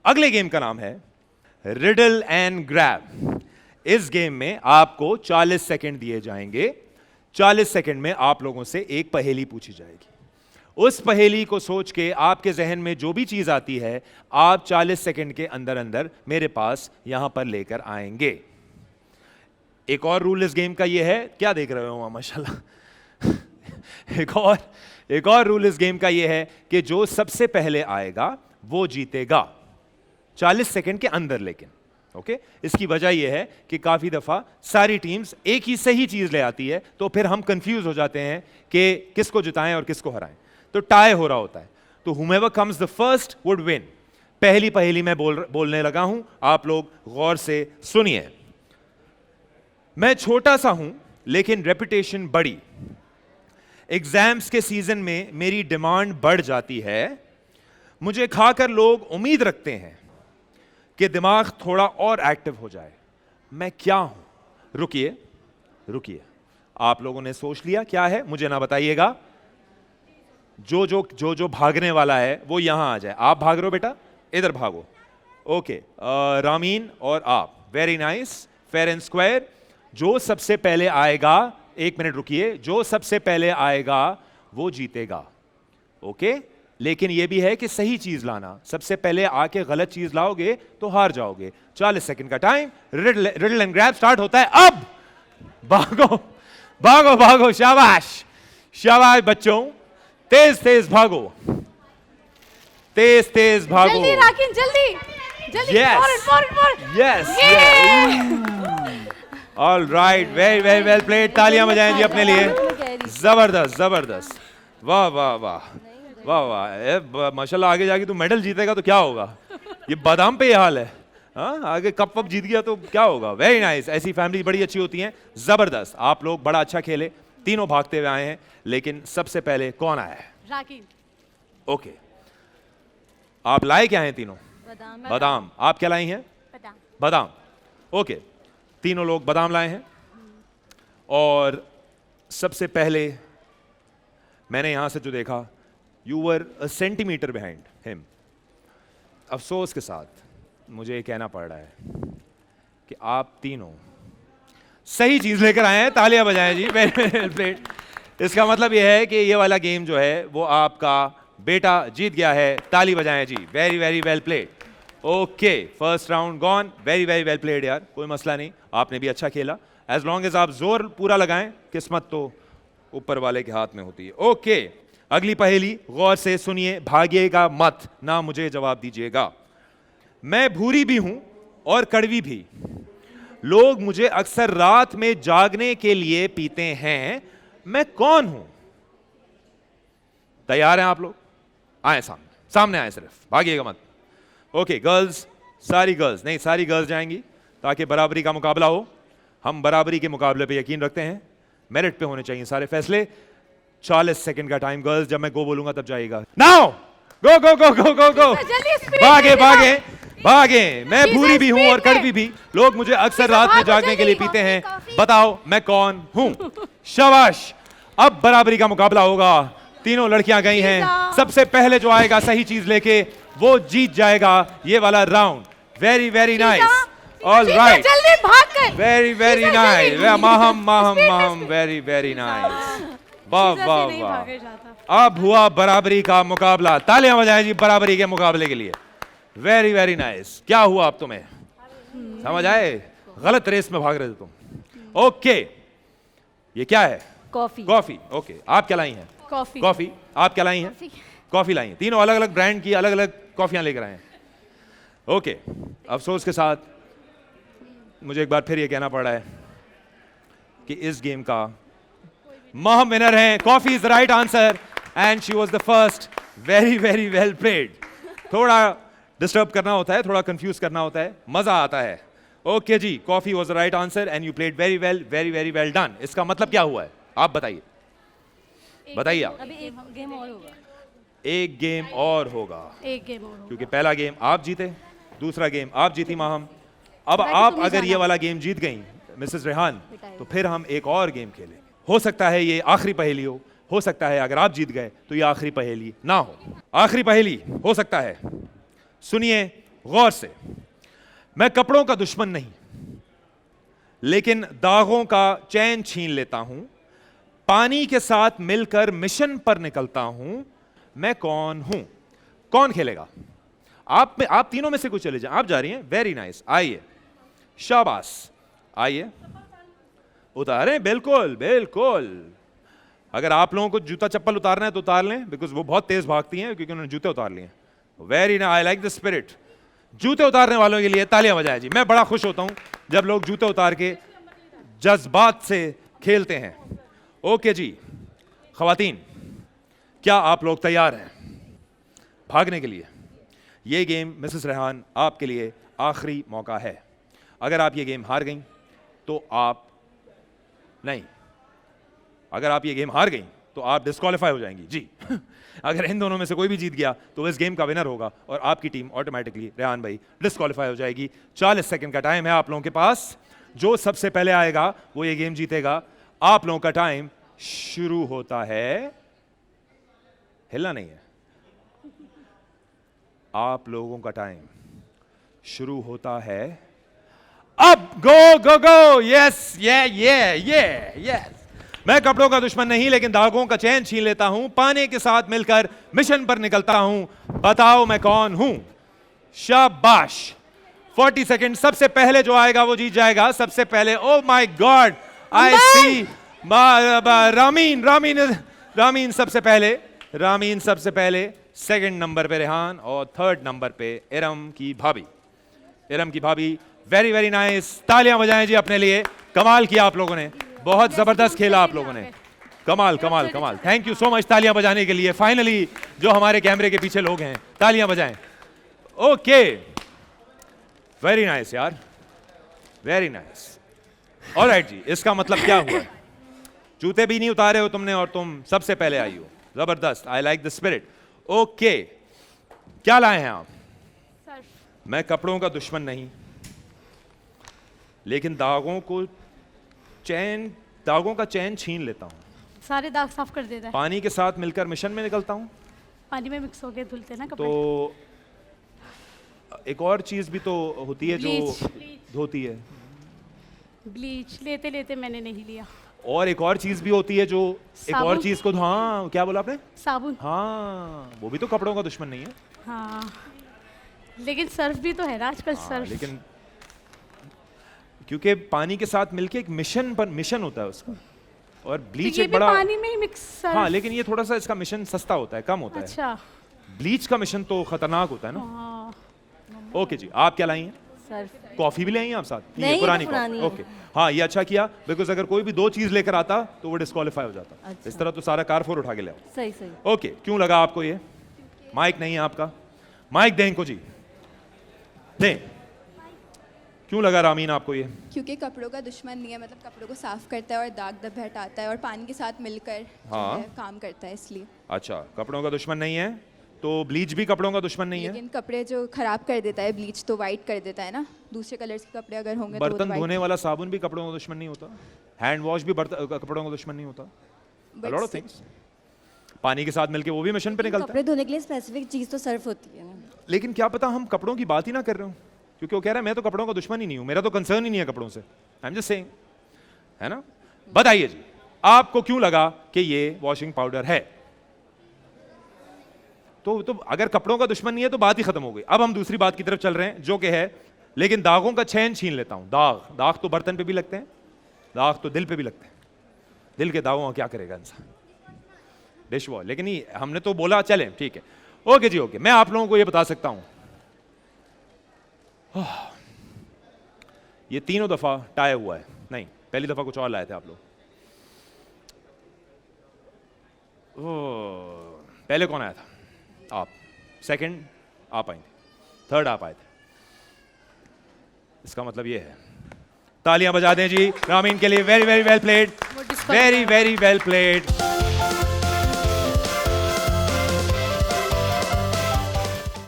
अगले गेम का नाम है रिडल एंड ग्रैब। इस गेम में आपको 40 सेकंड दिए जाएंगे। 40 सेकंड में आप लोगों से एक पहेली पूछी जाएगी। उस पहेली को सोच के आपके जहन में जो भी चीज आती है आप 40 सेकंड के अंदर अंदर मेरे पास यहां पर लेकर आएंगे। एक और रूल इस गेम का यह है, क्या देख रहे हो माशाल्लाह एक और रूल इस गेम का यह है कि जो सबसे पहले आएगा वो जीतेगा 40 सेकंड के अंदर। लेकिन ओके, इसकी वजह यह है कि काफी दफा सारी टीम्स एक ही सही चीज ले आती है तो फिर हम कंफ्यूज हो जाते हैं कि किसको जिताएं और किसको हराएं, तो टाई हो रहा होता है। तो whomever comes the first would win। पहली पहेली मैं बोलने लगा हूं, आप लोग गौर से सुनिए। मैं छोटा सा हूं लेकिन रेपुटेशन बड़ी। एग्जाम्स के सीजन में मेरी डिमांड बढ़ जाती है। मुझे खाकर लोग उम्मीद रखते हैं कि दिमाग थोड़ा और एक्टिव हो जाए। मैं क्या हूं? रुकिए रुकिए, आप लोगों ने सोच लिया क्या है? मुझे ना बताइएगा। जो भागने वाला है वो यहां आ जाए। आप भाग रहे हो बेटा, इधर भागो। ओके, रामीन और आप, very nice, fair and square. जो सबसे पहले आएगा, एक मिनट रुकिए, जो सबसे पहले आएगा वो जीतेगा। ओके, लेकिन यह भी है कि सही चीज लाना। सबसे पहले आके गलत चीज लाओगे तो हार जाओगे। 40 सेकंड का time, riddle and grab start होता है अब। भागो भागो भागो, शाबाश शाबाश बच्चों, तेज तेज भागो, तेज तेज भागो। जल्दी राकिन, जल्दी जल्दी। Yes all right, very very well played. तालियां बजाएं जी अपने लिए। जबरदस्त जबरदस्त, वाह वाह वाह वाह वाह, माशाल्लाह। आगे जाके तू मेडल जीतेगा तो क्या होगा? ये बादाम पे ये हाल है। हाँ, आगे कप वप जीत गया तो क्या होगा? Very nice. ऐसी फैमिली बड़ी अच्छी होती हैं। जबरदस्त, आप लोग बड़ा अच्छा खेले। तीनों भागते हुए आए हैं, लेकिन सबसे पहले कौन आया है? राकिन। ओके, आप लाए क्या हैं तीनों? बादाम। बादाम। आप क्या लाई हैं? बादाम। ओके, तीनों लोग बादाम लाए हैं। और सबसे पहले मैंने यहां से जो देखा, you were a centimetre behind him. अफसोस के साथ मुझे ये कहना पड़ रहा है कि आप तीनों सही चीज लेकर आए हैं। तालियां बजाएं जी, वेरी प्लेट। इसका मतलब यह है कि ये वाला गेम जो है वो आपका बेटा जीत गया है। ताली बजाएं जी, very very well played. Okay, first round gone. Very very well played यार, कोई मसला नहीं, आपने भी अच्छा खेला। एज लॉन्ग एज आप जोर पूरा लगाएं, किस्मत तो ऊपर वाले के हाथ में होती है। ओके, अगली पहेली गौर से सुनिए, भागिएगा मत, ना मुझे जवाब दीजिएगा। मैं भूरी भी हूं और कड़वी भी। लोग मुझे अक्सर रात में जागने के लिए पीते हैं। मैं कौन हूं? तैयार हैं आप लोग? आए सामने, सामने आए, सिर्फ भागिएगा मत। ओके गर्ल्स, सारी गर्ल्स नहीं, सारी गर्ल्स जाएंगी ताकि बराबरी का मुकाबला हो। हम बराबरी के मुकाबले पे यकीन रखते हैं, मेरिट पे होने चाहिए सारे फैसले। 40 सेकंड का टाइम गर्ल्स, जब मैं गो बोलूंगा तब जाएगा। नाउ गो गो गो गो गो गो, भागे भागे भागे। मैं भूरी भी हूं और कड़वी भी। लोग मुझे अक्सर रात में जागने के लिए पीते हैं। बताओ मैं कौन हूं? शाबाश, अब बराबरी का मुकाबला होगा। तीनों लड़कियां गई हैं। सबसे पहले जो आएगा सही चीज लेके वो जीत जाएगा ये वाला round. Very very nice, all right, जल्दी भाग कर। Very very nice, Maham Maham Maham, very very nice, वाह वाह वाह। अब हुआ बराबरी का मुकाबला। तालियां बजाएं जी बराबरी के मुकाबले के लिए। Very very nice. क्या हुआ अब तुम्हें समझ आए? गलत रेस में भाग रहे थे तुम। ओके, ये क्या है? कॉफी। कॉफी। ओके, आप क्या लाई हैं? कॉफी। कॉफी। आप क्या लाई हैं? कॉफी लाई हैं। तीनों अलग अलग ब्रांड की अलग अलग कॉफियां लेकर आए हैं। ओके, अफसोस के साथ मुझे एक बार फिर ये कहना पड़ रहा है कि इस गेम का महम विनर है। Coffee is the right answer and she was the first. Very very well played. थोड़ा डिस्टर्ब करना होता है, थोड़ा कंफ्यूज करना होता है, मजा आता है। ओके जी, coffee was the right answer and you played very well, very very well done. इसका मतलब क्या हुआ है आप बताइए, बताइए आप। अभी एक गेम और होगा। एक गेम और होगा, एक गेम और होगा। क्योंकि पहला गेम आप जीते, दूसरा गेम आप जीती माहम। अब आप अगर ये वाला गेम जीत गई मिसेस रेहान, तो फिर हम एक और गेम खेलेंगे। हो सकता है ये आखिरी पहेली हो सकता है अगर आप जीत गए तो ये आखिरी पहेली ना हो। आखिरी पहेली हो सकता है, सुनिए, गौर से, मैं कपड़ों का दुश्मन नहीं, लेकिन दागों का चैन छीन लेता हूं, पानी के साथ मिलकर मिशन पर निकलता हूं, मैं कौन हूं? कौन खेलेगा? आप तीनों में से कुछ चले जाएं। आप जा रही हैं, वेरी नाइस, आइए, शाबाश, आइए, उतारें, बिल्कुल बिल्कुल। अगर आप लोगों को जूता चप्पल उतारना है तो उतार लें, बिकॉज वो बहुत तेज भागती हैं, क्योंकि उन्होंने जूते उतार लिए हैं। Very nice, I like the spirit. जूते उतारने वालों के लिए तालियां बजाएं जी। मैं बड़ा खुश होता हूं जब लोग जूते उतार के जज्बात से खेलते हैं। ओके जी, खवातीन, क्या आप लोग तैयार हैं भागने के लिए? ये गेम मिसेस रेहान आपके लिए आखिरी मौका है। अगर आप ये गेम हार गई तो आप नहीं, अगर आप ये गेम हार गई तो आप डिस्क्वालीफाई हो जाएंगी जी। अगर इन दोनों में से कोई भी जीत गया तो इस गेम का विनर होगा और आपकी टीम ऑटोमेटिकली, रेहान भाई, डिस्क्वालीफाई हो जाएगी। 40 सेकंड का टाइम है आप लोगों के पास। जो सबसे पहले आएगा वो ये गेम जीतेगा। आप लोगों का टाइम शुरू होता है, हिलना नहीं है, आप लोगों का टाइम शुरू होता है अब। गो गो गो, यस, ये यस। मैं कपड़ों का दुश्मन नहीं, लेकिन दागों का चैन छीन लेता हूं, पानी के साथ मिलकर मिशन पर निकलता हूं, बताओ मैं कौन हूं? शाबाश। 40 सेकंड। सबसे पहले जो आएगा वो जीत जाएगा। सबसे पहले, ओ माय गॉड, आई सी रामीन सबसे पहले, रामीन सबसे पहले, सेकंड नंबर पे रेहान और थर्ड नंबर पे इरम की भाभी। इरम की भाभी, वेरी वेरी नाइस, तालियां बजाएं जी अपने लिए। कमाल किया आप लोगों ने, बहुत जबरदस्त खेला आप लोगों ने, कमाल कमाल कमाल। थैंक यू सो मच तालियां बजाने के लिए। फाइनली जो हमारे कैमरे के पीछे लोग हैं, तालियां बजाएं। ओके, वेरी नाइस यार, वेरी नाइस। ऑलराइट जी, इसका मतलब क्या हुआ? जूते भी नहीं उतारे हो तुमने और तुम सबसे पहले आई हो। जबरदस्त, I like the spirit. Okay, क्या लाए हैं आप? सर्फ। मैं कपड़ों का दुश्मन नहीं, लेकिन दागों का चैन छीन लेता हूं, सारे दाग साफ कर देता है। पानी के साथ मिलकर मिशन में निकलता हूं। पानी में मिक्स होके धुलते हैं ना कपड़े। तो एक और चीज भी तो होती है जो ब्लीच। धोती है, ब्लीच लेते लेते मैंने नहीं लिया। और एक और चीज भी होती है जो एक और साबुन। चीज को, हाँ क्या बोला आपने? साबुन। हाँ, वो भी तो कपड़ों का दुश्मन नहीं है। हाँ, लेकिन सर्फ भी तो है ना आजकल। हाँ, सर्फ लेकिन क्योंकि पानी के साथ मिलके एक मिशन होता है उसका, और ब्लीच तो ये एक भी बड़ा, पानी में ही मिक्स सर्फ। हाँ, लेकिन ये थोड़ा सा इसका मिशन सस्ता होता है, कम होता है। अच्छा। ब्लीच का मिशन तो खतरनाक होता है ना। हाँ, ओके जी, आप क्या लाई हैं? सर्फ। कॉफी भी लाई हैं आप साथ? नहीं, ये पुरानी पुरानी कॉफी। है। ओके, हाँ, ये अच्छा किया, बिकॉज अगर कोई भी दो चीज लेकर आता तो वो डिस्क्वालीफाई हो जाता। अच्छा। इस तरह तो सारा कारफोर उठा के ले आओ। सही सही। ओके, क्यों लगा आपको ये? माइक नहीं है आपका, माइक दें इनको जी, दें। क्यों लगा रामीन आपको ये? क्योंकि कपड़ों का दुश्मन नहीं है, मतलब कपड़ों को साफ करता है और दाग धब्बे हटाता है और पानी के साथ मिलकर जो हाँ। है काम करता है, इसलिए। अच्छा, कपड़ों का दुश्मन नहीं है तो ब्लीच भी कपड़ों का दुश्मन नहीं है। लेकिन कपड़े जो खराब कर देता है ब्लीच, तो वाइट कर देता है ना। दूसरे कलर्स के कपड़े अगर होंगे तो वो बर्तन white- धोने वाला साबुन भी कपड़ों का दुश्मन नहीं होता। हैंड वॉश भी कपड़ों का दुश्मन नहीं होता। But लॉट ऑफ थिंग्स पानी के साथ मिलके वो भी मिशन पे निकलता है। कपड़े धोने के लिए स्पेसिफिक चीज तो सर्फ होती है ना। लेकिन क्या पता हम कपड़ों की बात ही ना कर रहे हो, क्योंकि वो कह रहा है मैं तो कपड़ों का दुश्मन ही नहीं हूं, मेरा तो कंसर्न ही नहीं है कपड़ों से। आई एम जस्ट सेइंग, है ना? बताइए जी, आपको क्यों लगा कि ये वॉशिंग पाउडर है? तो अगर कपड़ों का दुश्मन नहीं है तो बात ही खत्म हो गई। अब हम दूसरी बात की तरफ चल रहे हैं, जो कि है, लेकिन दागों का चैन छीन लेता हूं। दाग तो बर्तन पे भी लगते हैं, दाग तो दिल पे भी लगते हैं। दिल के दागों का क्या करेगा इंसान? Dish wash. लेकिन ये हमने तो बोला, चले ठीक है, ओके जी, ओके। मैं आप लोगों को ये बता सकता हूं, ये तीनों दफा टाई हुआ है। नहीं, पहली दफा कुछ और लाए थे आप लोग। पहले कौन आया था? आप। सेकंड आप आई थी, थर्ड आप आए थे। इसका मतलब ये है, तालियां बजा दें जी रामीन के लिए। वेरी वेरी वेल प्लेड, वो disqualify very very well played.